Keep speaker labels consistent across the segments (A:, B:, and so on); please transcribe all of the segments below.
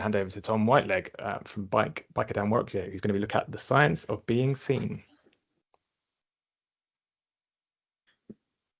A: hand over to Tom Whitelegg from Biker Down Warwickshire, who's going to be looking at the science of being seen.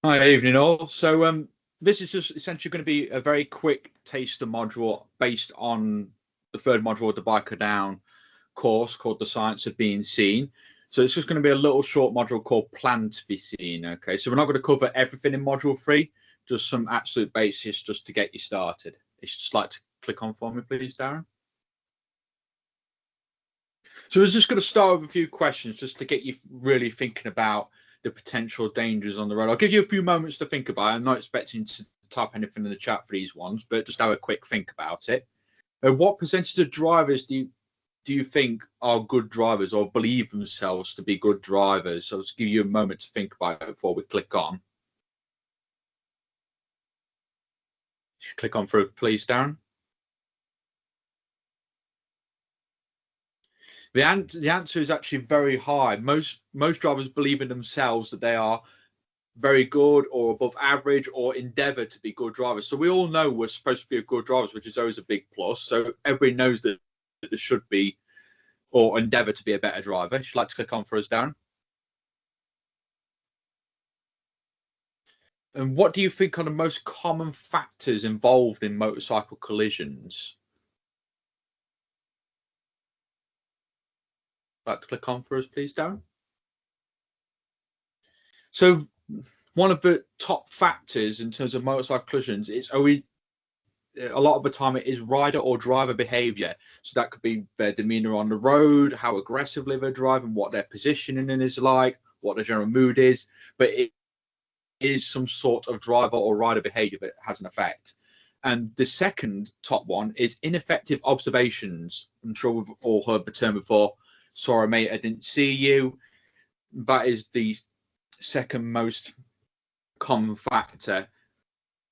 B: Hi, evening all. So this is just essentially going to be a very quick taster module based on the third module of the Biker Down course called The Science of Being Seen. So it's just going to be a little short module called Plan to be Seen. Okay, so we're not going to cover everything in module 3, just some absolute basics just to get you started. If you'd just like to click on for me, please, Darren. So we're just going to start with a few questions just to get you really thinking about the potential dangers on the road. I'll give you a few moments to think about it. I'm not expecting to type anything in the chat for these ones, but just have a quick think about it. What percentage of drivers do you think are good drivers or believe themselves to be good drivers? So I'll just give you a moment to think about it before we click on. Click on through, please, Darren. The answer is actually very high. Most drivers believe in themselves that they are very good or above average or endeavour to be good drivers. So we all know we're supposed to be a good drivers, which is always a big plus. So everybody knows that there should be or endeavour to be a better driver. If you'd like to click on for us, Darren. And what do you think are the most common factors involved in motorcycle collisions? Like to click on for us, please, Darren. So one of the top factors in terms of motorcycle collisions is always, a lot of the time, it is rider or driver behaviour. So that could be their demeanour on the road, how aggressively they're driving, what their positioning is like, what their general mood is. But it is some sort of driver or rider behaviour that has an effect. And the second top one is ineffective observations. I'm sure we've all heard the term before. Sorry, mate, I didn't see you. That is the second most common factor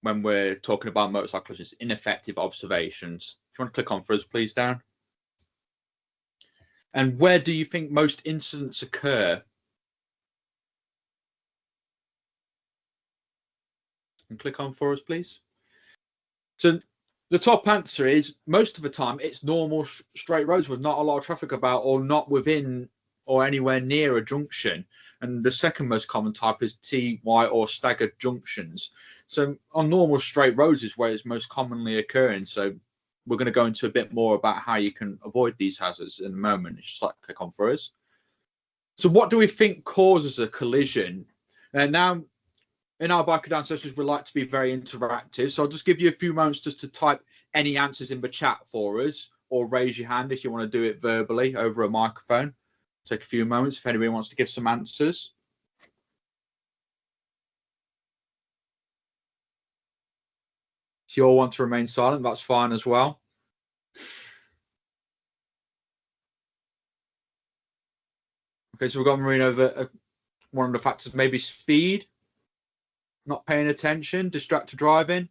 B: when we're talking about motorcycle collisions, ineffective observations. If you want to click on for us, please, Darren. And where do you think most incidents occur? And click on for us, please. So the top answer is most of the time it's normal straight roads with not a lot of traffic about or not within or anywhere near a junction. And the second most common type is T, Y, or staggered junctions. So on normal straight roads is where it's most commonly occurring. So we're going to go into a bit more about how you can avoid these hazards in a moment. Just like to click on for us. So what do we think causes a collision? And now in our Biker Down sessions, we like to be very interactive. So I'll just give you a few moments just to type any answers in the chat for us, or raise your hand if you want to do it verbally over a microphone. Take a few moments if anybody wants to give some answers. If you all want to remain silent, that's fine as well. Okay, so we've got Marino over one of the factors, maybe speed, not paying attention, distracted driving.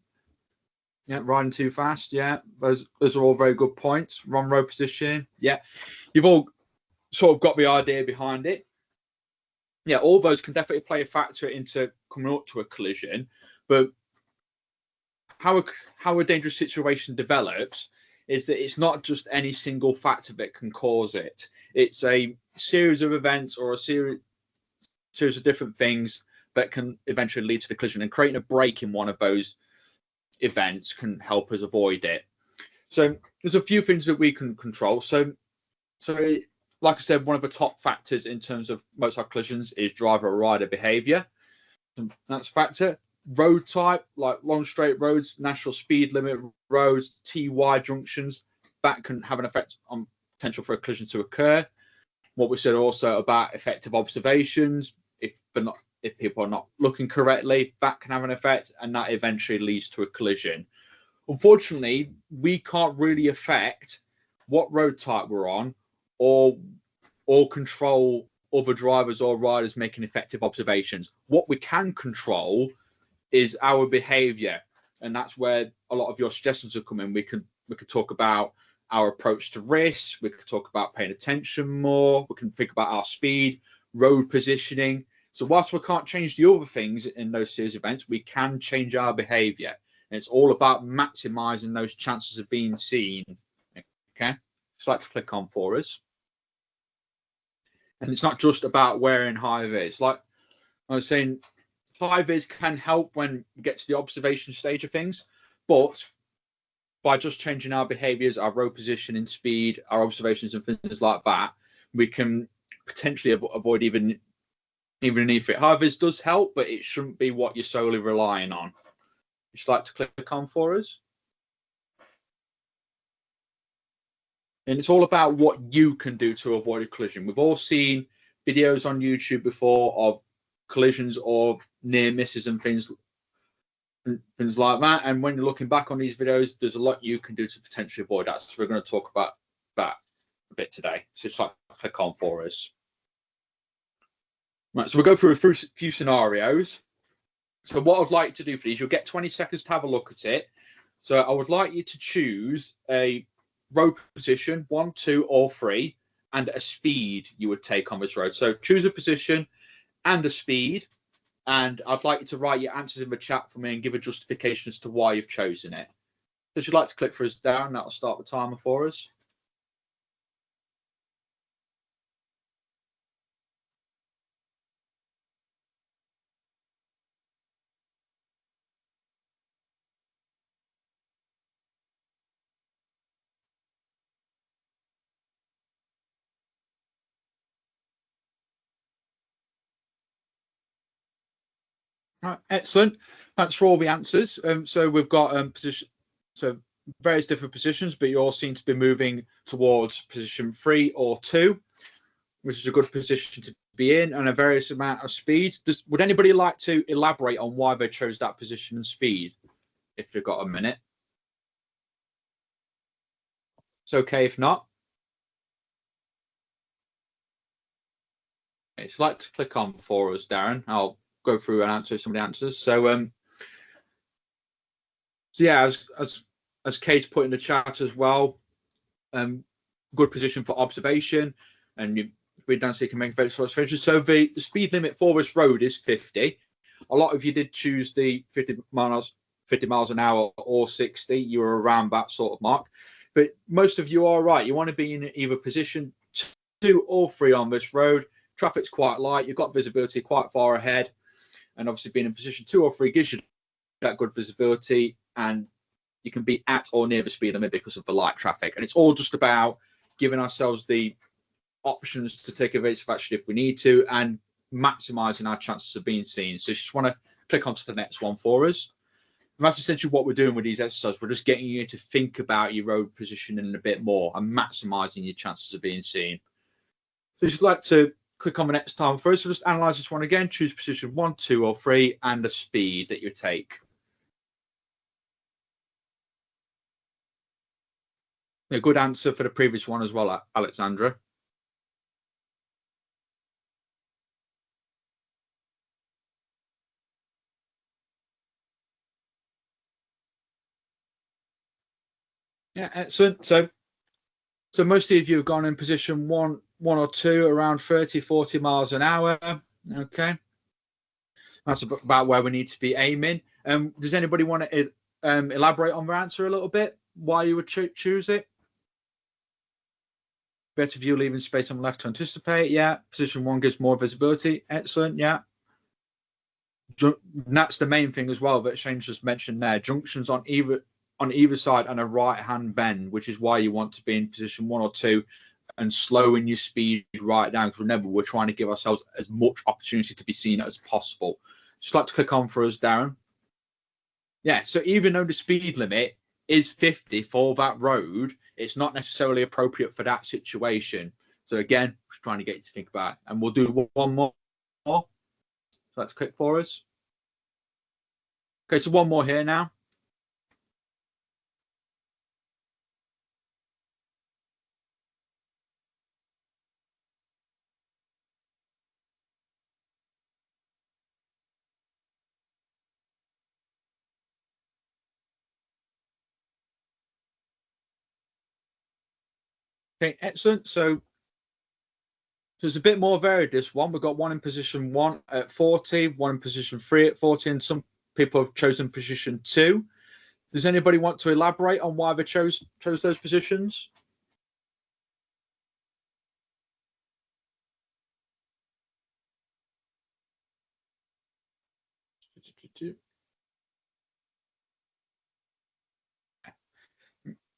B: Yeah, riding too fast. Yeah, those are all very good points. Wrong road positioning. Yeah, you've all sort of got the idea behind it. Yeah, all those can definitely play a factor into coming up to a collision. But how a dangerous situation develops is that it's not just any single factor that can cause it. It's a series of events or a series of different things that can eventually lead to the collision, and creating a break in one of those events can help us avoid it. So there's a few things that we can control. So like I said, one of the top factors in terms of motorcycle collisions is driver or rider behaviour. That's a factor. Road type, like long straight roads, national speed limit roads, TY junctions, that can have an effect on potential for a collision to occur. What we said also about effective observations, if people are not looking correctly, that can have an effect, and that eventually leads to a collision. Unfortunately, we can't really affect what road type we're on or control other drivers or riders making effective observations. What we can control is our behavior, and that's where a lot of your suggestions are coming. We could talk about our approach to risk, we could talk about paying attention more, we can think about our speed, road positioning. So whilst we can't change the other things in those series of events, we can change our behavior. And it's all about maximizing those chances of being seen. Okay, so I'd like to click on for us. And it's not just about wearing high vis. Like I was saying, high vis can help when you get to the observation stage of things, but by just changing our behaviors, our road positioning, speed, our observations, and things like that, we can potentially avoid even a need for it. High vis does help, but it shouldn't be what you're solely relying on. Would you like to click on for us? And it's all about what you can do to avoid a collision. We've all seen videos on YouTube before of collisions or near misses and things like that. And when you're looking back on these videos, there's a lot you can do to potentially avoid that. So we're going to talk about that a bit today. So just like click on for us. Right, so we'll go through a few scenarios. So what I'd like to do for these, you'll get 20 seconds to have a look at it. So I would like you to choose a road position, 1, 2, or 3, and a speed you would take on this road. So choose a position and a speed, and I'd like you to write your answers in the chat for me and give a justification as to why you've chosen it. So if you'd like to click for us down, that'll start the timer for us. Right, excellent. Thanks for all the answers. So we've got position, so various different positions, but you all seem to be moving towards position 3 or 2, which is a good position to be in, and a various amount of speed. Would anybody like to elaborate on why they chose that position and speed, if they've got a minute? It's okay if not. Okay, so I'd like to click on for us, Darren. I'll go through and answer some of the answers. So yeah, as Kate put in the chat as well, good position for observation, and you read down so you can make very sort of finishes. So the speed limit for this road is 50. A lot of you did choose the 50 miles an hour or 60. You were around that sort of mark, but most of you are right. You want to be in either position 2 or 3 on this road. Traffic's quite light. You've got visibility quite far ahead, and obviously being in position 2 or 3 gives you that good visibility, and you can be at or near the speed limit because of the light traffic. And it's all just about giving ourselves the options to take advantage of action if we need to, and maximizing our chances of being seen. So you just want to click onto the next one for us. And that's essentially what we're doing with these exercises. We're just getting you to think about your road positioning a bit more and maximizing your chances of being seen. So just like to click on the next time first. So just analyze this one again, choose position 1, 2, or 3, and the speed that you take. A good answer for the previous one as well, Alexandra. Yeah, excellent. So most of you have gone in position 1 or 2, around 30, 40 miles an hour. Okay. That's about where we need to be aiming. Does anybody want to elaborate on their answer a little bit? Why you would choose it? Better view, leaving space on the left to anticipate. Yeah. Position 1 gives more visibility. Excellent. Yeah. And that's the main thing as well that Shane just mentioned there. Junctions on either side and a right-hand bend, which is why you want to be in position 1 or 2 and slowing your speed right down. Because remember, we're trying to give ourselves as much opportunity to be seen as possible. Just like to click on for us, Darren. Yeah, so even though the speed limit is 50 for that road, it's not necessarily appropriate for that situation. So again, just trying to get you to think about it. And we'll do one more. So let's click for us. Okay, so one more here now. Okay, excellent. So there's a bit more varied this one. We've got one in position 1 at 40, one in position 3 at 40, and some people have chosen position 2. Does anybody want to elaborate on why they chose those positions?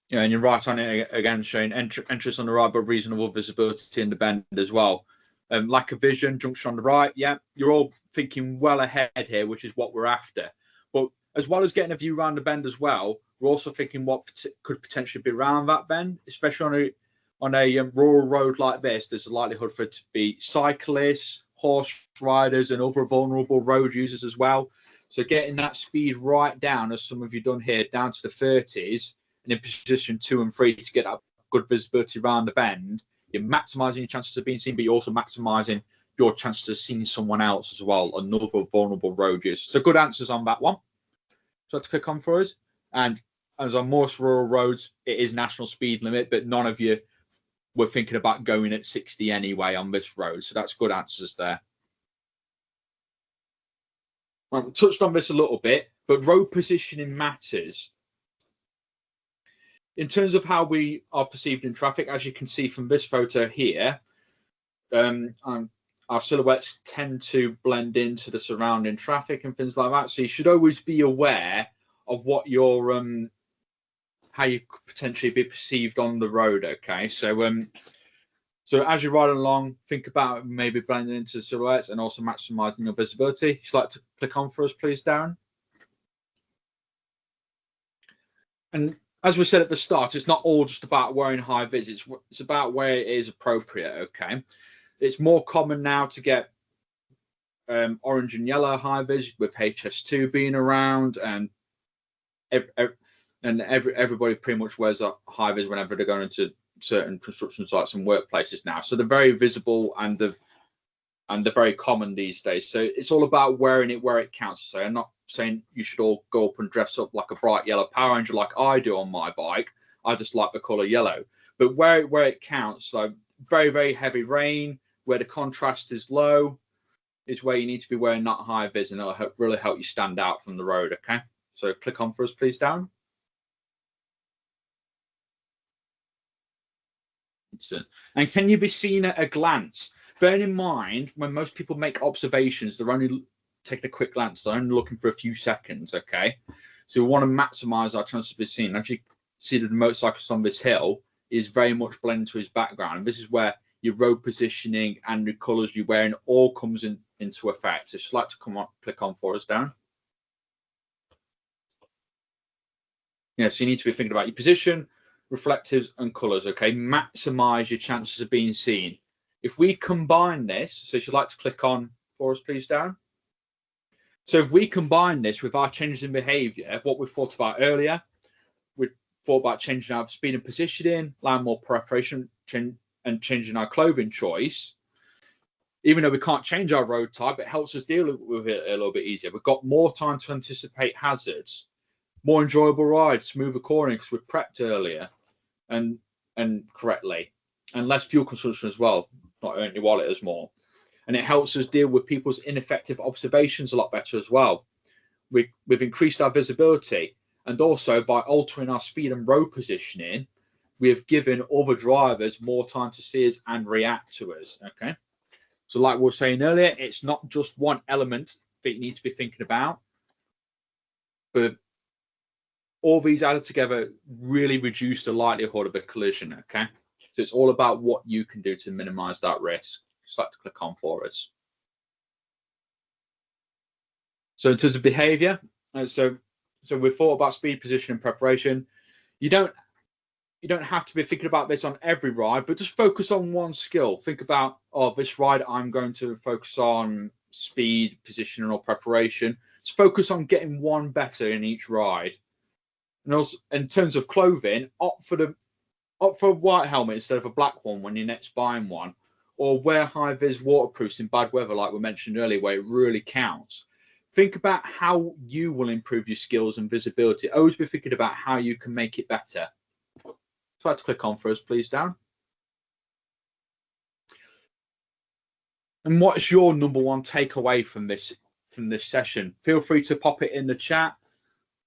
B: Yeah, and you're right on it again, Shane. Entrance on the right, but reasonable visibility in the bend as well. Lack of vision, junction on the right. Yeah, you're all thinking well ahead here, which is what we're after. But as well as getting a view around the bend as well, we're also thinking what could potentially be around that bend, especially on a rural road like this. There's a likelihood for it to be cyclists, horse riders, and other vulnerable road users as well. So getting that speed right down, as some of you done here, down to the 30s, and in position 2 and 3 to get that good visibility around the bend, you're maximizing your chances of being seen, but you're also maximizing your chances of seeing someone else as well, another vulnerable road user. So good answers on that one. So let's click on for us. And as on most rural roads, it is national speed limit, but none of you were thinking about going at 60 anyway on this road. So that's good answers there. I touched on this a little bit, but road positioning matters. In terms of how we are perceived in traffic, as you can see from this photo here, our silhouettes tend to blend into the surrounding traffic and things like that. So you should always be aware of what your how you could potentially be perceived on the road. Okay, so as you're riding along, think about maybe blending into silhouettes and also maximizing your visibility. If you'd like to click on for us, please, Darren. And as we said at the start, it's not all just about wearing high vis. It's about where it is appropriate. Okay, it's more common now to get orange and yellow high vis with HS2 being around, and everybody pretty much wears a high vis whenever they're going into certain construction sites and workplaces now. So they're very visible and they're very common these days. So it's all about wearing it where it counts. So I'm not saying you should all go up and dress up like a bright yellow Power Ranger like I do on my bike. I just like the color yellow. But where it counts, so very, very heavy rain, where the contrast is low, is where you need to be wearing that high vis, and it'll really help you stand out from the road. Okay, so click on for us, please, Darren. And can you be seen at a glance? Bearing in mind, when most people make observations, they're only taking a quick glance. They're only looking for a few seconds. Okay, so we want to maximize our chance to be seen. As you see, the motorcyclist on this hill is very much blended to his background, and this is where your road positioning and the colors you're wearing all comes into effect. So if you'd like to come on, click on for us, Darren. Yeah, so you need to be thinking about your position, reflectives, and colors. Okay, maximize your chances of being seen. If we combine this, so if you'd like to click on for us, please, Darren. So if we combine this with our changes in behavior, what we thought about earlier, we thought about changing our speed and positioning, allowing more preparation, and changing our clothing choice. Even though we can't change our road type, it helps us deal with it a little bit easier. We've got more time to anticipate hazards, more enjoyable rides, smoother cornering because we're prepped earlier and correctly, and less fuel consumption as well, not earning your wallet as more. And it helps us deal with people's ineffective observations a lot better as well. We've increased our visibility, and also by altering our speed and road positioning, we have given other drivers more time to see us and react to us. Okay, so like we were saying earlier, it's not just one element that you need to be thinking about, but all these added together really reduce the likelihood of a collision. Okay, so it's all about what you can do to minimize that risk. Just like to click on for us. So in terms of behavior, so we've thought about speed, position, and preparation. You don't have to be thinking about this on every ride, but just focus on one skill. Think about, oh, this ride I'm going to focus on speed, position, or preparation. Just focus on getting one better in each ride. And also, in terms of clothing, opt for a white helmet instead of a black one when you're next buying one, or wear high vis waterproofs in bad weather, like we mentioned earlier, where it really counts. Think about how you will improve your skills and visibility. Always be thinking about how you can make it better. So let's click on for us, please, Darren. And what's your number one takeaway from this session? Feel free to pop it in the chat.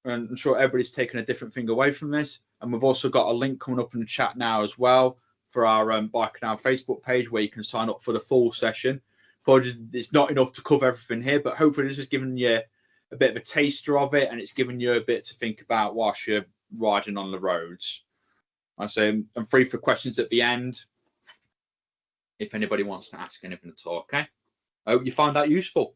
B: And I'm sure everybody's taken a different thing away from this. And we've also got a link coming up in the chat now as well for our Bike Now Facebook page where you can sign up for the full session. Apologies, it's not enough to cover everything here, but hopefully this has given you a bit of a taster of it, and it's given you a bit to think about whilst you're riding on the roads. I say I'm free for questions at the end if anybody wants to ask anything at all. Okay. I hope you find that useful.